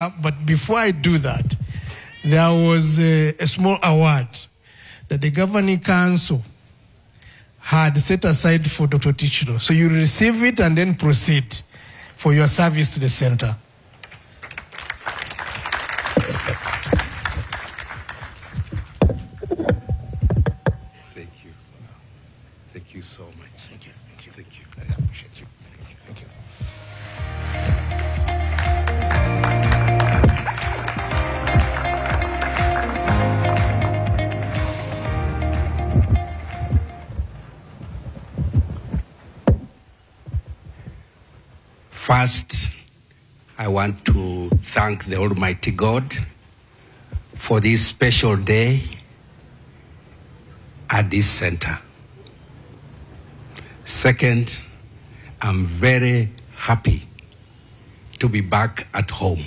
But before I do that, there was a small award that the Governing Council had set aside for Dr. Otichilo. So you receive it and then proceed for your service to the center. Thank you. Thank you so much. Thank you. Thank you. Thank you. I appreciate you. Thank you. First, I want to thank the Almighty God for this special day at this center. Second, I'm very happy to be back at home.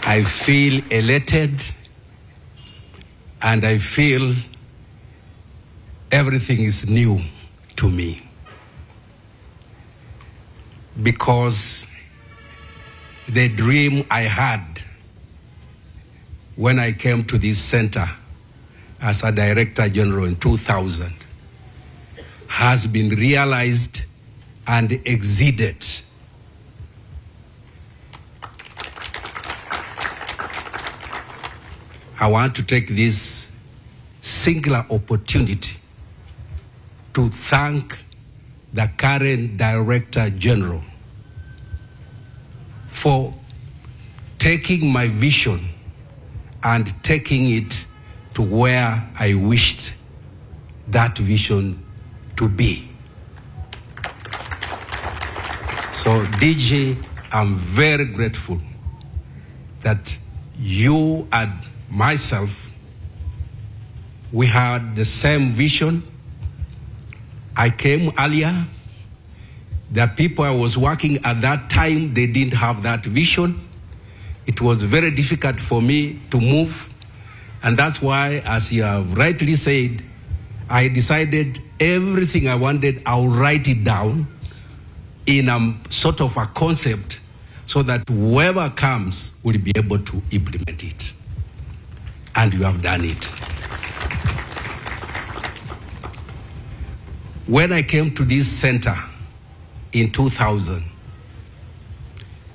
I feel elated and I feel everything is new to me, because the dream I had when I came to this center as a Director General in 2000 has been realized and exceeded. I want to take this singular opportunity to thank the current Director General for taking my vision and taking it to where I wished that vision to be. So, DJ, I'm very grateful that you and myself, we had the same vision. I came earlier. The people I was working at that time, they didn't have that vision. It was very difficult for me to move. And that's why, as you have rightly said, I decided everything I wanted, I'll write it down in a sort of a concept so that whoever comes will be able to implement it. And you have done it. When I came to this center in 2000,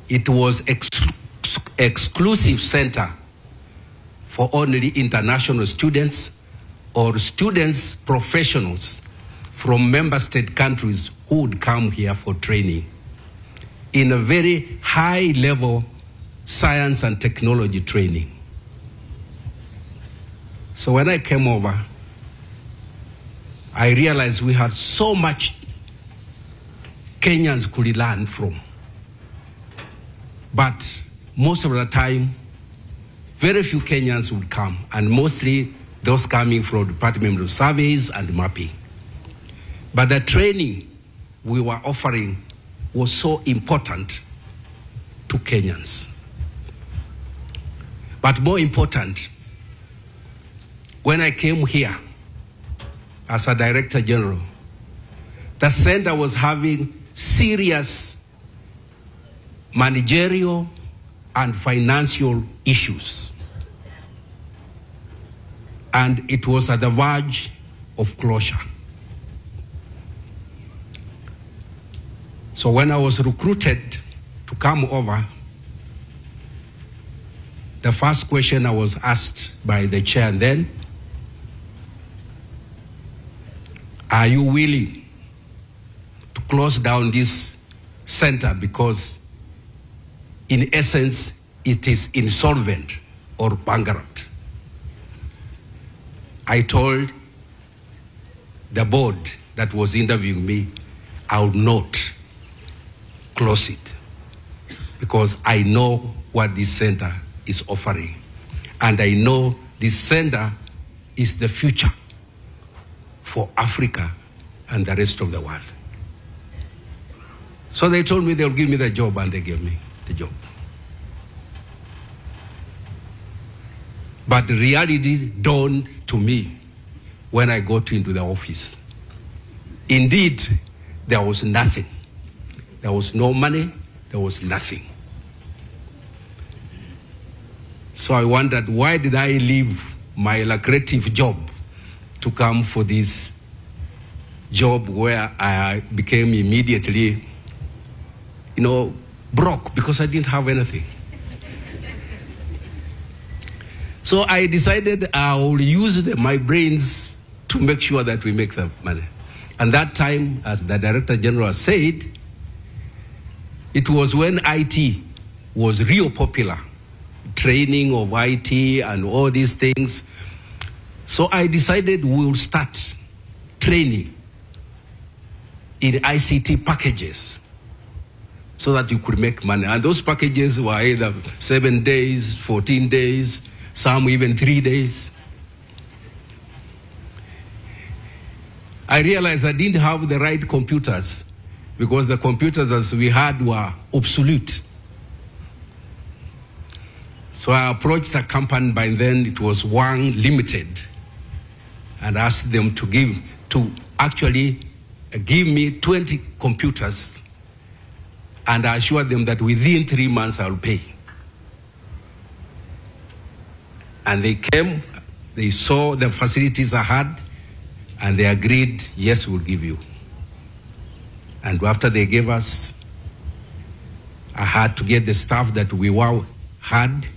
it was exclusive center for only international students or students, professionals from member state countries who would come here for training in a very high level science and technology training. So when I came over, I realized we had so much Kenyans could learn from. But most of the time, very few Kenyans would come, and mostly those coming from the Department of Surveys and Mapping. But the training we were offering was so important to Kenyans. But more important, when I came here as a Director General, the center was having serious managerial and financial issues. And it was at the verge of closure. So when I was recruited to come over, the first question I was asked by the chair then, are you willing to close down this center because in essence it is insolvent or bankrupt? I told the board that was interviewing me, I would not close it because I know what this center is offering. And I know this center is the future for Africa and the rest of the world. So they told me they'll give me the job, and they gave me the job. But the reality dawned to me when I got into the office. Indeed, there was nothing. There was no money, there was nothing. So I wondered, why did I leave my lucrative job to come for this job where I became immediately, broke because I didn't have anything. So I decided I will use my brains to make sure that we make the money. And that time, as the Director General said, it was when IT was real popular, training of IT and all these things. So I decided we'll start training in ICT packages so that you could make money. And those packages were either 7 days, 14 days, some even 3 days. I realized I didn't have the right computers because the computers as we had were obsolete. So I approached a company, by then it was Wang Limited, and asked them to actually give me 20 computers, and I assured them that within 3 months I'll pay. And they came, they saw the facilities I had, and they agreed, yes, we'll give you. And after they gave us, I had to get the staff that we had,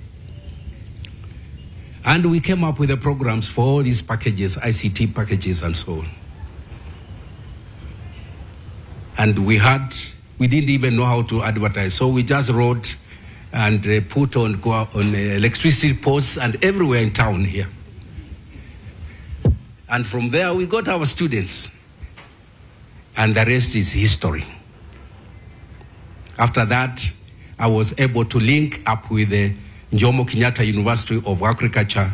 and we came up with the programs for all these packages, ICT packages and so on. And we didn't even know how to advertise, so we just wrote and put on electricity posts and everywhere in town here. And from there, we got our students. And the rest is history. After that, I was able to link up with the Jomo Kenyatta University of Agriculture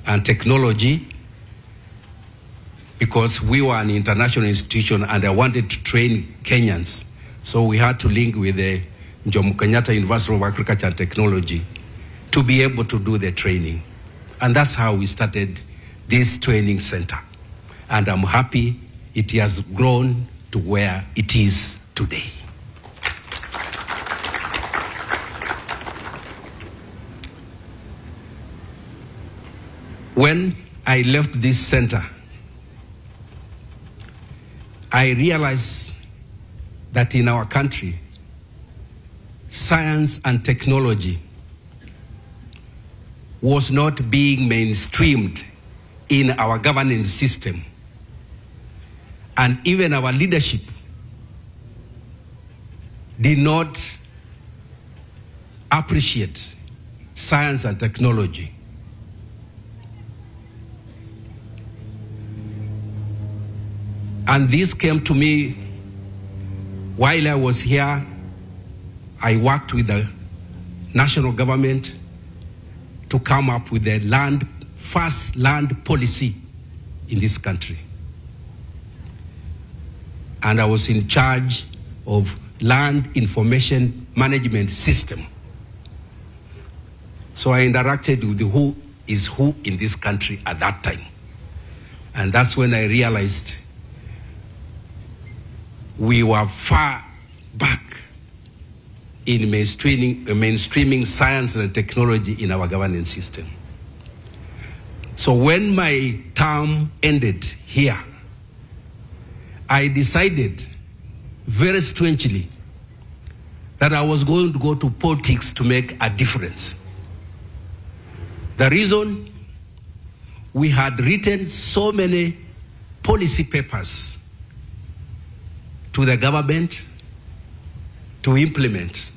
and Technology because we were an international institution and I wanted to train Kenyans. So we had to link with the Jomo Kenyatta University of Agriculture and Technology to be able to do the training. And that's how we started this training center. And I'm happy it has grown to where it is today. When I left this center, I realized that in our country, science and technology was not being mainstreamed in our governance system. And even our leadership did not appreciate science and technology. And this came to me while I was here. I worked with the national government to come up with the first land policy in this country. And I was in charge of land information management system. So I interacted with who is who in this country at that time. And that's when I realized we were far back in mainstreaming science and technology in our governance system. So when my term ended here, I decided very strangely that I was going to go to politics to make a difference. The reason, we had written so many policy papers to the government to implement.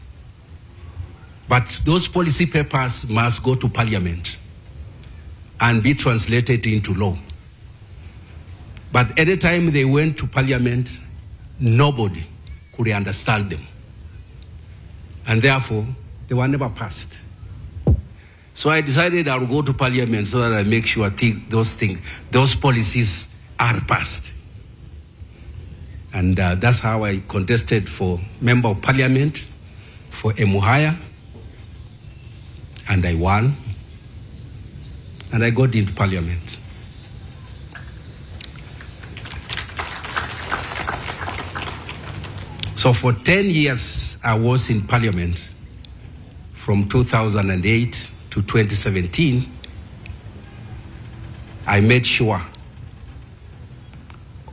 But those policy papers must go to Parliament and be translated into law. But any time they went to Parliament, nobody could understand them. And therefore, they were never passed. So I decided I would go to Parliament so that I make sure those policies are passed. And that's how I contested for Member of Parliament for Emuhaya. And I won. And I got into Parliament. So for 10 years, I was in Parliament from 2008 to 2017. I made sure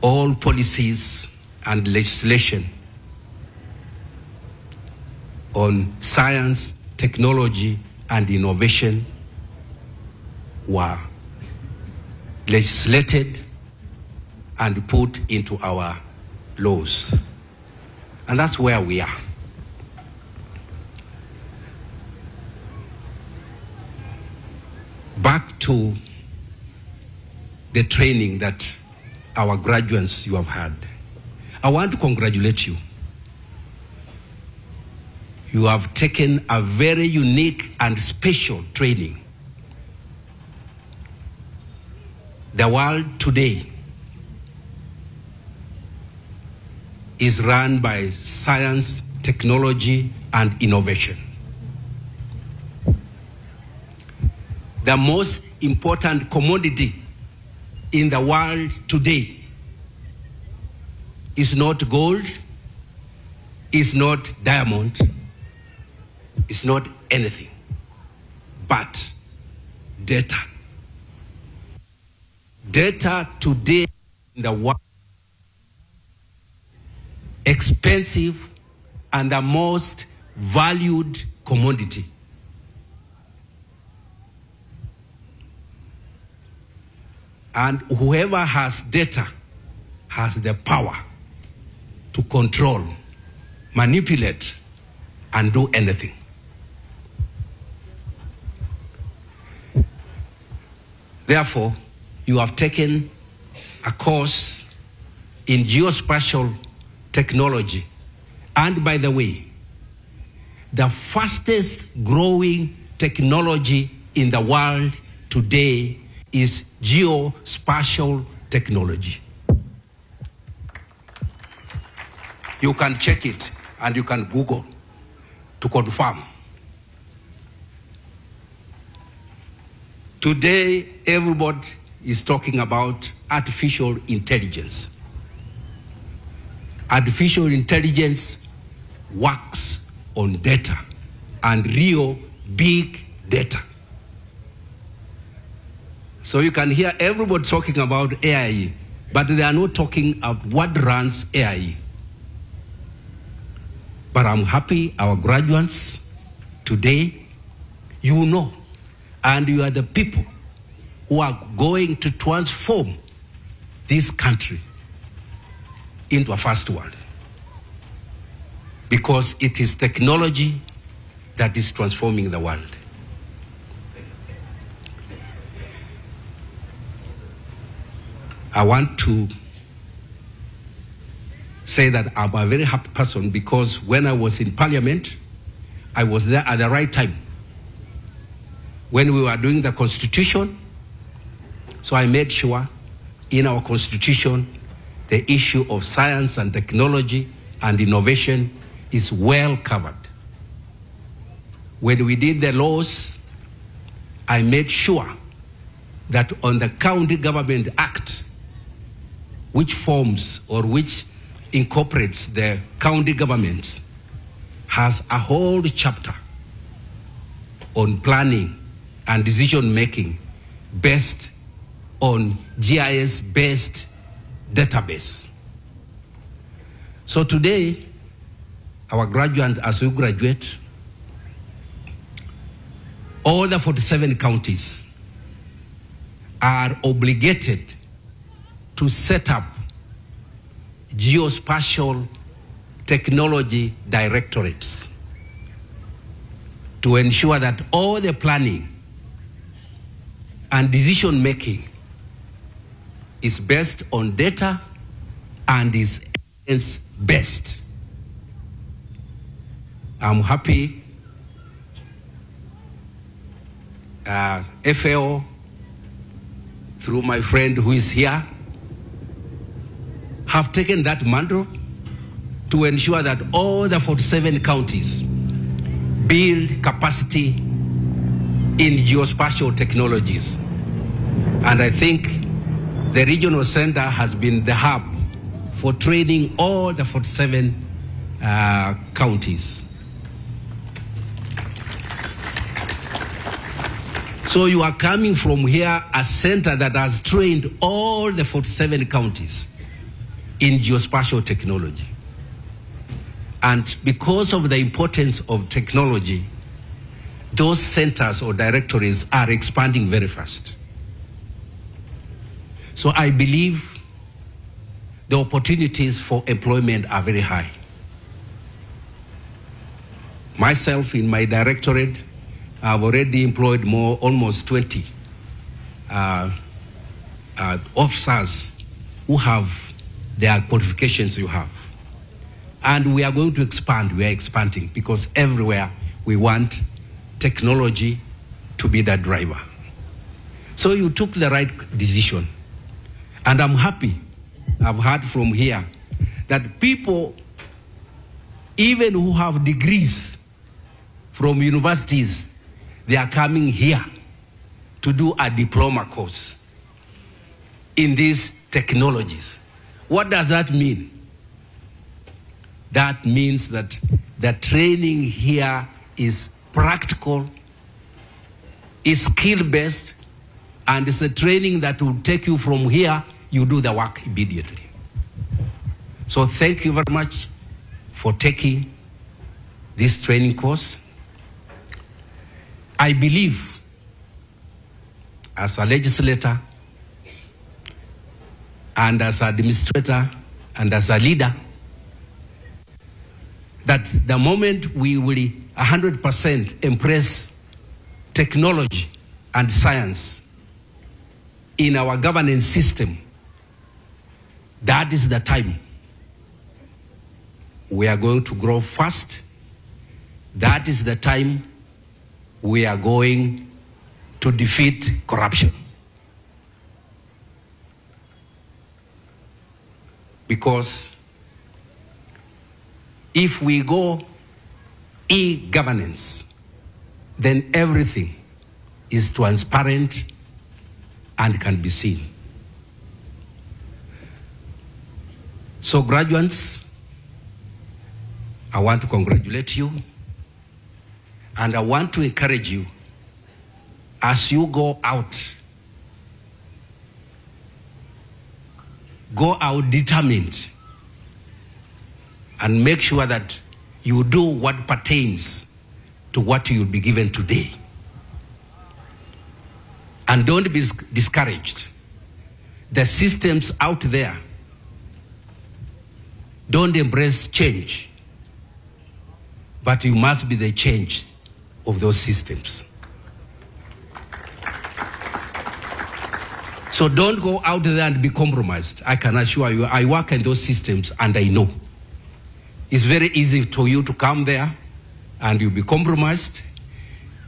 all policies and legislation on science, technology, and innovation were legislated and put into our laws. And that's where we are. Back to the training that our graduates you have had. I want to congratulate you. You have taken a very unique and special training. The world today is run by science, technology, and innovation. The most important commodity in the world today is not gold, is not diamond, is not anything but data. Data today in the world expensive and the most valued commodity. And whoever has data has the power to control, manipulate, and do anything. Therefore, you have taken a course in geospatial technology. And by the way, the fastest growing technology in the world today is geospatial technology. You can check it and you can Google to confirm. Today, everybody is talking about artificial intelligence. Artificial intelligence works on data and real big data. So you can hear everybody talking about AI, but they are not talking of what runs AI. But I'm happy our graduates today, you know, and you are the people who are going to transform this country into a first world. Because it is technology that is transforming the world. I want to say that I'm a very happy person because when I was in Parliament, I was there at the right time. When we were doing the Constitution, so I made sure in our Constitution, the issue of science and technology and innovation is well covered. When we did the laws, I made sure that on the County Government Act, which forms or which incorporates the county governments, has a whole chapter on planning and decision making based on GIS-based database. So today, our graduates, as we graduate, all the 47 counties are obligated to set up geospatial technology directorates to ensure that all the planning and decision making is based on data and is evidence-based. I'm happy FAO, through my friend who is here, have taken that mantle to ensure that all the 47 counties build capacity in geospatial technologies. And I think the regional center has been the hub for training all the 47 counties. So you are coming from here, a center that has trained all the 47 counties in geospatial technology. And because of the importance of technology, those centers or directories are expanding very fast. So I believe the opportunities for employment are very high. Myself, in my directorate, I've already employed almost 20 officers who have their qualifications you have. And we are going to expand. We are expanding because everywhere we want technology to be the driver. So you took the right decision. And I'm happy, I've heard from here, that people, even who have degrees from universities, they are coming here to do a diploma course in these technologies. What does that mean? That means that the training here is practical, is skill-based, and it's a training that will take you from here, you do the work immediately. So thank you very much for taking this training course. I believe, as a legislator, and as an administrator, and as a leader, that the moment we will 100% embrace technology and science in our governance system, that is the time we are going to grow fast. That is the time we are going to defeat corruption. Because if we go e-governance, then everything is transparent and can be seen. So graduates, I want to congratulate you, and I want to encourage you as you go out determined and make sure that you do what pertains to what you'll be given today. And don't be discouraged. The systems out there don't embrace change, but you must be the change of those systems. So don't go out there and be compromised. I can assure you, I work in those systems and I know. It's very easy for you to come there and you'll be compromised.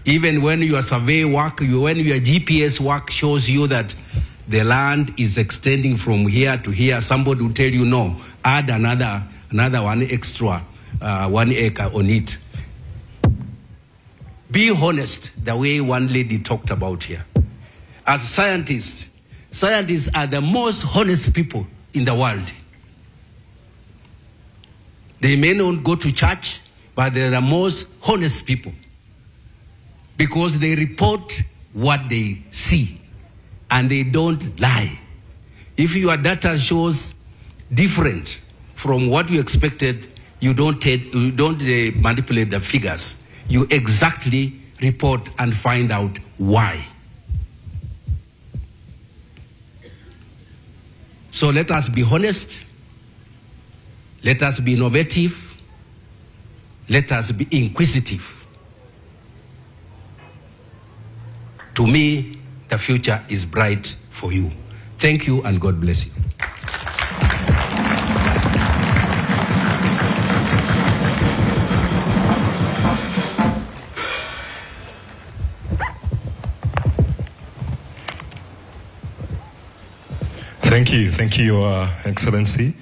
Even when your survey work, when your GPS work shows you that the land is extending from here to here, somebody will tell you, no, add another 1 extra 1 acre on it. Be honest, the way one lady talked about here. As scientists are the most honest people in the world. They may not go to church, but they're the most honest people because they report what they see and they don't lie. If your data shows different from what you expected, you don't manipulate the figures. You exactly report and find out why. So let us be honest. Let us be innovative. Let us be inquisitive. To me, the future is bright for you. Thank you and God bless you. Thank you, Your Excellency.